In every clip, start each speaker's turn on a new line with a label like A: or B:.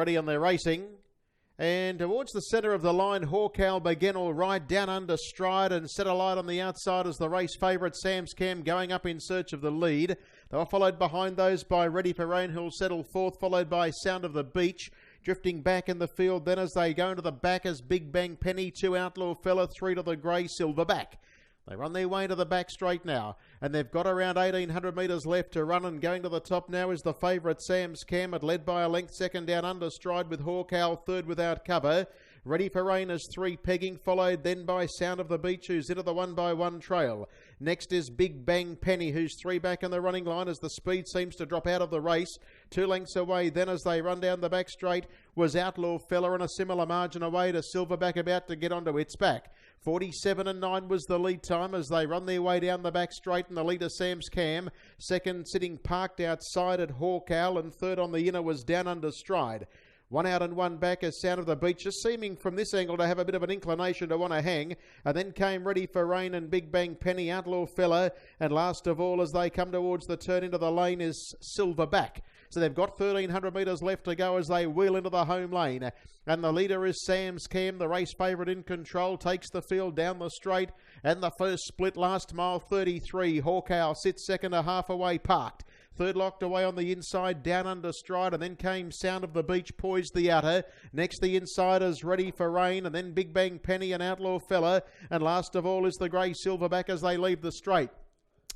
A: ready on their racing. And towards the centre of the line, Hawkow began all right, down under stride and set a light on the outside as the race favourite Sam's Cam going up in search of the lead. They were followed behind those by Ready for Rain, who'll settle fourth, followed by Sound of the Beach. Drifting back in the field then as they go into the back as Big Bang Penny, 2 Outlaw Fella, 3 to the grey Silverback. They run their way into the back straight now, and they've got around 1,800 metres left to run, and going to the top now is the favourite Sam's Cam, led by a length, second down under stride with Hawkow, third without cover. Ready for Rain is 3 pegging, followed then by Sound of the Beach, who's into the 1-by-1 trail. Next is Big Bang Penny, who's 3 back in the running line as the speed seems to drop out of the race. 2 lengths away then as they run down the back straight was Outlaw Fella, and a similar margin away to Silverback about to get onto its back. 47.9 was the lead time as they run their way down the back straight, and the leader Sam's Cam. Second sitting parked outside at Hawkow, and third on the inner was Down Under Stride. 1 out and 1 back as Sound of the Beach, just seeming from this angle to have a bit of an inclination to want to hang. And then came Ready for Rain and Big Bang Penny, Outlaw Fella. And last of all, as they come towards the turn into the lane, is Silverback. So they've got 1,300 metres left to go as they wheel into the home lane. And the leader is Sam's Cam, the race favourite in control, takes the field down the straight. And the first split, last mile 33. Hawkow sits second, a half away parked. Third locked away on the inside, Down Under Stride, and then came Sound of the Beach, poised the outer. Next the insiders, Ready for Rain, and then Big Bang Penny and Outlaw Fella. And last of all is the grey Silverback as they leave the straight.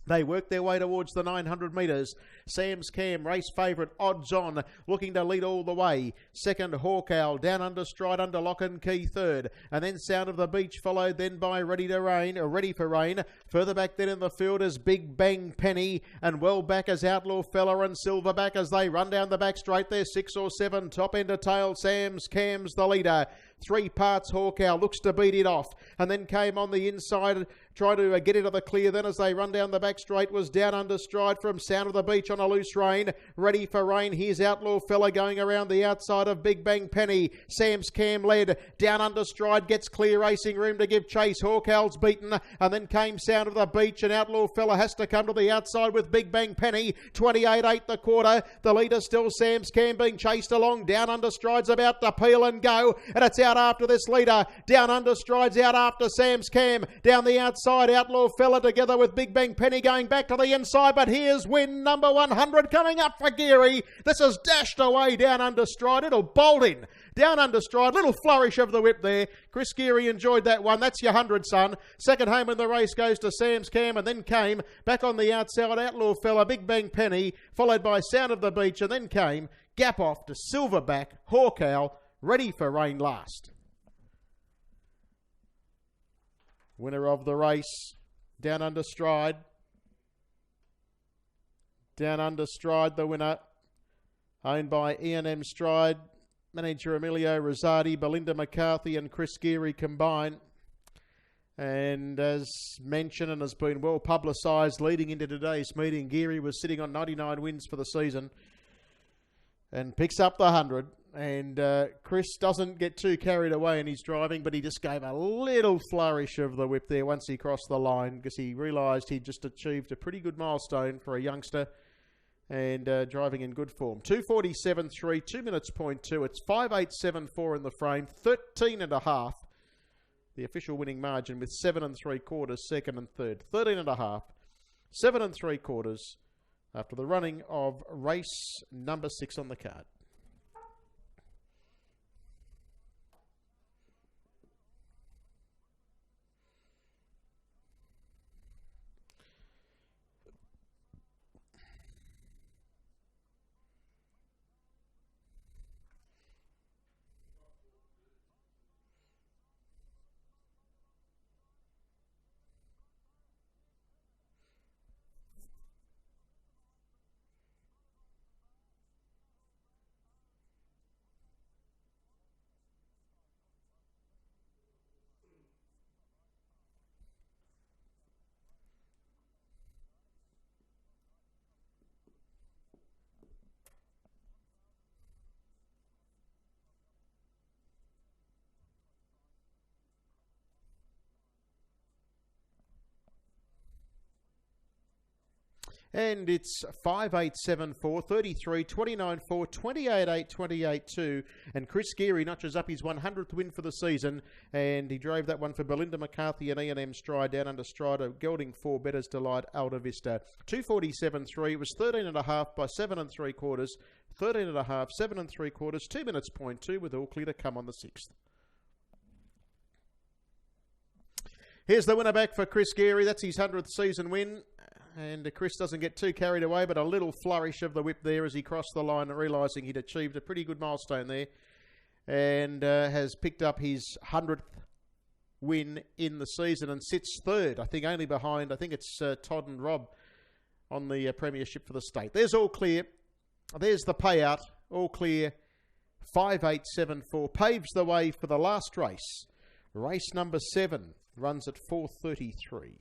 A: They work their way towards the 900 metres. Sam's Cam, race favourite, odds on, looking to lead all the way. Second, Hawkow, Down Under Stride, under lock and key, third. And then Sound of the Beach, followed then by Ready for Rain. Further back then in the field is Big Bang Penny, and well back as Outlaw Fella and Silverback as they run down the back straight. They're 6 or 7, top end of tail. Sam's Cam's the leader. 3 parts Hawkow, looks to beat it off, and then came on the inside, try to get into the clear. Then as they run down the back straight was Down Under Stride from Sound of the Beach on a loose rein. Ready for Rain, here's Outlaw Fella going around the outside of Big Bang Penny. Sam's Cam led, Down Under Stride gets clear racing room to give chase. Hawkow's beaten, and then came Sound of the Beach, and Outlaw Fella has to come to the outside with Big Bang Penny. 28.8 the quarter. The leader still Sam's Cam being chased along. Down Under Stride's about to peel and go, and it's out after this leader. Down Under Stride's out after Sam's Cam. Down the outside, Outlaw Fella together with Big Bang Penny going back to the inside, but here's win number 100 coming up for Geary. This is dashed away Down Under Stride. It'll bolt in. Down Under Stride, little flourish of the whip there. Chris Geary enjoyed that one. That's your 100, son. Second home in the race goes to Sam's Cam, and then came back on the outside Outlaw Fella, Big Bang Penny, followed by Sound of the Beach, and then came gap off to Silverback, Hawkow, Ready for Rain last. Winner of the race, Down Under Stride. Down Under Stride, the winner, owned by Ian M. Stride, manager Emilio Rosati, Belinda McCarthy and Chris Geary combined. And as mentioned and has been well publicised leading into today's meeting, Geary was sitting on 99 wins for the season and picks up the 100. And Chris doesn't get too carried away in his driving, but he just gave a little flourish of the whip there once he crossed the line, because he realised he'd just achieved a pretty good milestone for a youngster and driving in good form. 2:47.3, 2 minutes, 0.2. It's 5:8.74 in the frame, 13.5. The official winning margin with 7 3/4 second and third. 13.5, 7 3/4 after the running of race number 6 on the card. And it's 5-8-7-4, 33, 29-4, 28-8, 28-2. And Chris Geary notches up his 100th win for the season. And he drove that one for Belinda McCarthy and E&M Stride down under Strider, gelding 4 Better's Delight, Alta Vista. 2:47.3. It was 13.5 by 7 3/4. 13.5, 7 3/4, 2 minutes, 0.2, with all clear to come on the 6th. Here's the winner back for Chris Geary. That's his 100th season win. And Chris doesn't get too carried away, but a little flourish of the whip there as he crossed the line, realising he'd achieved a pretty good milestone there. And has picked up his 100th win in the season and sits third, I think, only behind, I think it's Todd and Rob on the premiership for the state. There's all clear. There's the payout. All clear. 5-8-7-4 paves the way for the last race. Race number 7 runs at 4:33.